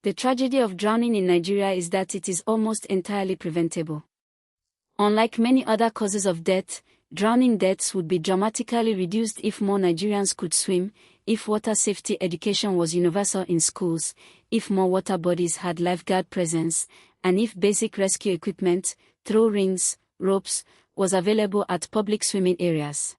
The tragedy of drowning in Nigeria is that it is almost entirely preventable. Unlike many other causes of death, drowning deaths would be dramatically reduced if more Nigerians could swim, if water safety education was universal in schools, if more water bodies had lifeguard presence, and if basic rescue equipment, throw rings, ropes, was available at public swimming areas.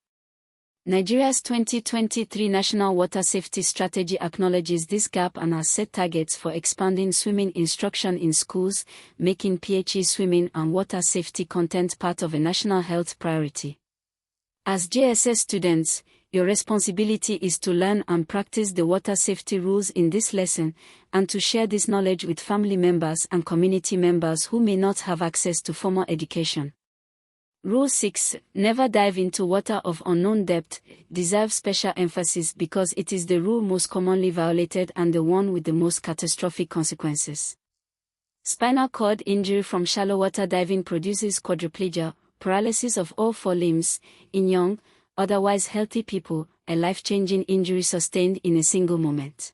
Nigeria's 2023 National Water Safety Strategy acknowledges this gap and has set targets for expanding swimming instruction in schools, making PHE swimming and water safety content part of a national health priority. As JSS students, your responsibility is to learn and practice the water safety rules in this lesson, and to share this knowledge with family members and community members who may not have access to formal education. Rule 6, never dive into water of unknown depth, deserves special emphasis because it is the rule most commonly violated and the one with the most catastrophic consequences. Spinal cord injury from shallow water diving produces quadriplegia, paralysis of all four limbs, in young, otherwise healthy people, a life-changing injury sustained in a single moment.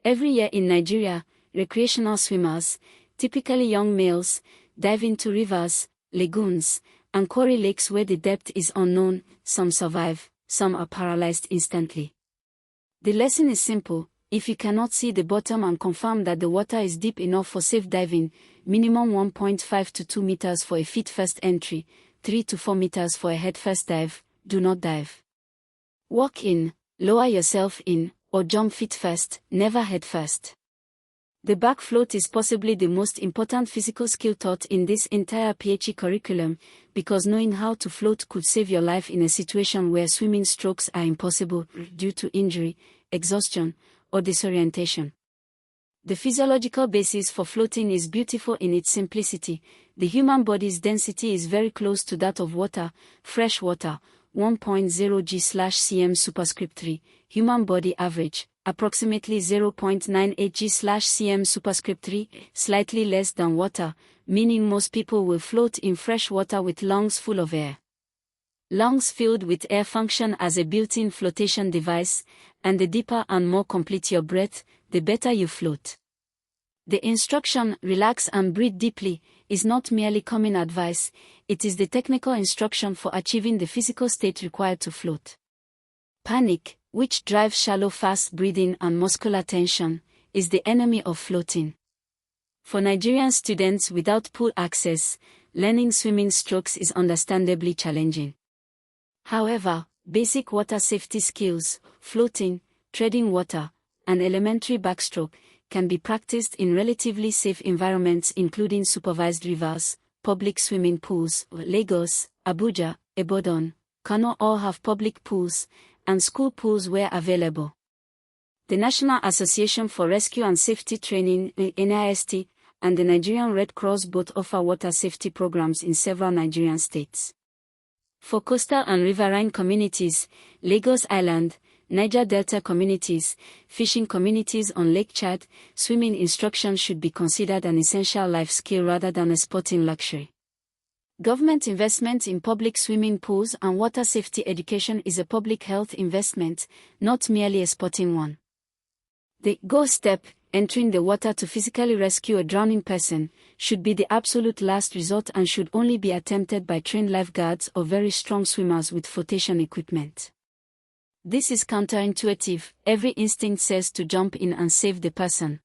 Every year in Nigeria, recreational swimmers, typically young males, dive into rivers, lagoons, and quarry lakes where the depth is unknown. Some survive, some are paralyzed instantly. The lesson is simple: if you cannot see the bottom and confirm that the water is deep enough for safe diving, minimum 1.5 to 2 meters for a feet-first entry, 3 to 4 meters for a head-first dive, do not dive. Walk in, lower yourself in, or jump feet-first, never head-first. The back float is possibly the most important physical skill taught in this entire PHE curriculum, because knowing how to float could save your life in a situation where swimming strokes are impossible due to injury, exhaustion, or disorientation. The physiological basis for floating is beautiful in its simplicity. The human body's density is very close to that of water, fresh water, 1.0 g/cm superscript 3, human body average, approximately 0.98 g/cm superscript 3, slightly less than water, meaning most people will float in fresh water with lungs full of air. Lungs filled with air function as a built-in flotation device, and the deeper and more complete your breath, the better you float. The instruction, relax and breathe deeply, is not merely common advice, it is the technical instruction for achieving the physical state required to float. Panic, which drives shallow fast breathing and muscular tension, is the enemy of floating. For Nigerian students without pool access, learning swimming strokes is understandably challenging. However, basic water safety skills, floating, treading water, and elementary backstroke, can be practiced in relatively safe environments including supervised rivers, public swimming pools. Lagos, Abuja, Ibadan, Kano all have public pools, and school pools where available. The National Association for Rescue and Safety Training (NIST) and the Nigerian Red Cross both offer water safety programs in several Nigerian states. For coastal and riverine communities, Lagos Island, Niger Delta communities, fishing communities on Lake Chad, swimming instruction should be considered an essential life skill rather than a sporting luxury. Government investment in public swimming pools and water safety education is a public health investment, not merely a sporting one. The go step, entering the water to physically rescue a drowning person, should be the absolute last resort and should only be attempted by trained lifeguards or very strong swimmers with flotation equipment. This is counterintuitive. Every instinct says to jump in and save the person.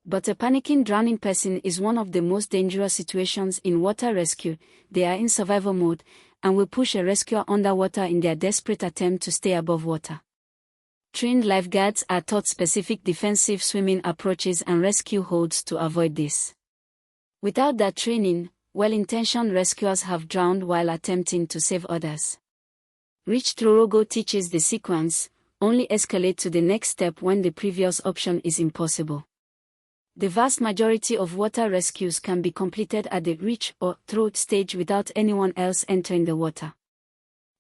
But a panicking drowning person is one of the most dangerous situations in water rescue. They are in survival mode, and will push a rescuer underwater in their desperate attempt to stay above water. Trained lifeguards are taught specific defensive swimming approaches and rescue holds to avoid this. Without that training, well-intentioned rescuers have drowned while attempting to save others. Rich Trorogo teaches the sequence: only escalate to the next step when the previous option is impossible. The vast majority of water rescues can be completed at the reach or throw stage without anyone else entering the water.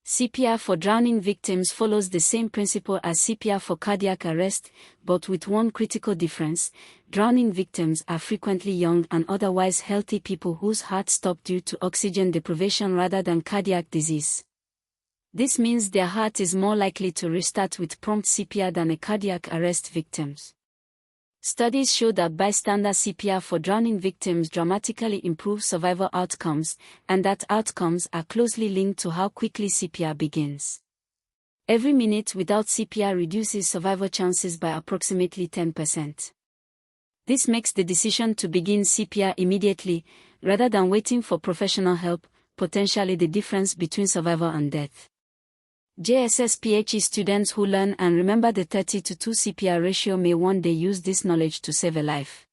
CPR for drowning victims follows the same principle as CPR for cardiac arrest, but with one critical difference: drowning victims are frequently young and otherwise healthy people whose hearts stop due to oxygen deprivation rather than cardiac disease. This means their heart is more likely to restart with prompt CPR than a cardiac arrest victim's. Studies show that bystander CPR for drowning victims dramatically improves survival outcomes, and that outcomes are closely linked to how quickly CPR begins. Every minute without CPR reduces survival chances by approximately 10%. This makes the decision to begin CPR immediately, rather than waiting for professional help, potentially the difference between survival and death. JSS PhD students who learn and remember the 30:2 CPR ratio may one day use this knowledge to save a life.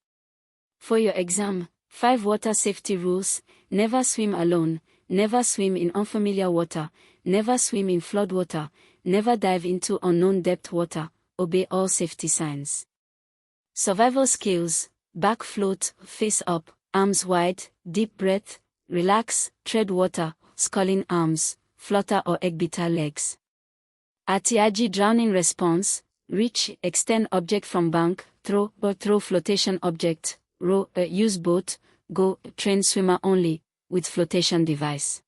For your exam, 5 water safety rules: never swim alone, never swim in unfamiliar water, never swim in flood water, never dive into unknown depth water, obey all safety signs. Survival skills: back float, face up, arms wide, deep breath, relax, tread water, sculling arms, flutter or egg-beater legs. Atiaji drowning response: reach, extend object from bank, throw flotation object, row, use boat, go, train swimmer only, with flotation device.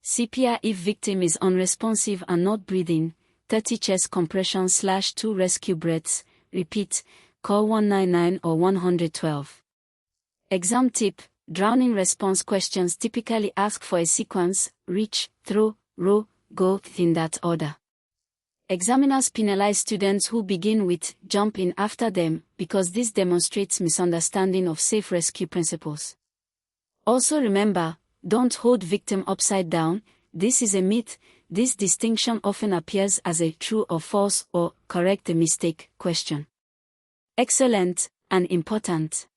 CPR if victim is unresponsive and not breathing, 30 chest compression/2 rescue breaths, repeat, call 199 or 112. Exam tip: drowning response questions typically ask for a sequence, reach, throw, row, go, in that order. Examiners penalize students who begin with jump in after them because this demonstrates misunderstanding of safe rescue principles. Also remember, don't hold victim upside down. This is a myth. This distinction often appears as a true or false or correct a mistake question. Excellent and important.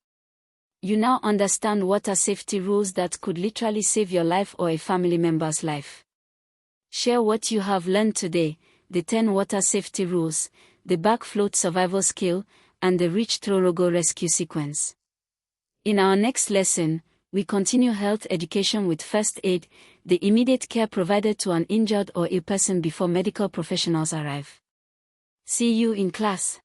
You now understand water safety rules that could literally save your life or a family member's life. Share what you have learned today: the 10 water safety rules, the back float survival skill, and the reach throw rogo rescue sequence. In our next lesson, we continue health education with first aid, the immediate care provided to an injured or ill person before medical professionals arrive. See you in class.